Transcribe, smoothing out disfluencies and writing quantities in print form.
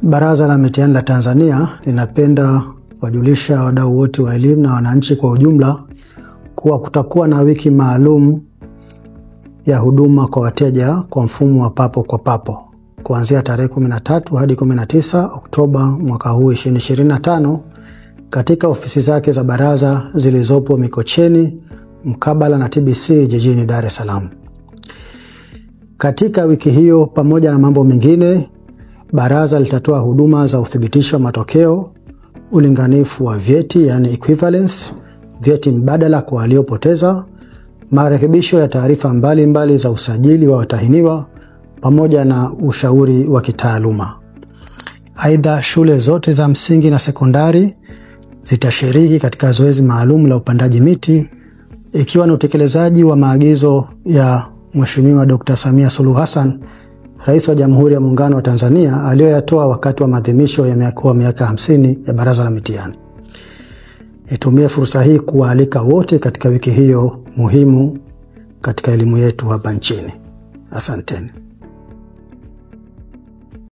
Baraza la Mitihani la Tanzania linapenda kuwajulisha wadau wote wa elimu na wananchi kwa ujumla kuwa kutakuwa na wiki maalum ya huduma kwa wateja kwa mfumo wa papo kwa papo kuanzia tarehe 13 hadi 19 Oktoba mwaka huu 2025 katika ofisi zake za baraza zilizopo Mikocheni mkabala na TBC jijini Dar es Salaam. Katika wiki hiyo, pamoja na mambo mengine, baraza litatoa huduma za uthibitisho wa matokeo, ulinganifu wa vyeti yani equivalence, vyeti mbadala kwa waliopoteza, marekebisho ya taarifa mbalimbali za usajili wa watahiniwa pamoja na ushauri wa kitaaluma. Aidha, shule zote za msingi na sekondari zitashiriki katika zoezi maalum la upandaji miti ikiwa ni utekelezaji wa maagizo ya Mheshimiwa Dr. Samia Suluhu Hassan, Rais wa Jamhuri ya Muungano wa Tanzania, aliyoyatoa wakati wa maadhimisho ya miaka 50 ya Baraza la Mitihani. Nitumie fursa hii kuwaalika wote katika wiki hiyo muhimu katika elimu yetu hapa nchini. Asanteni.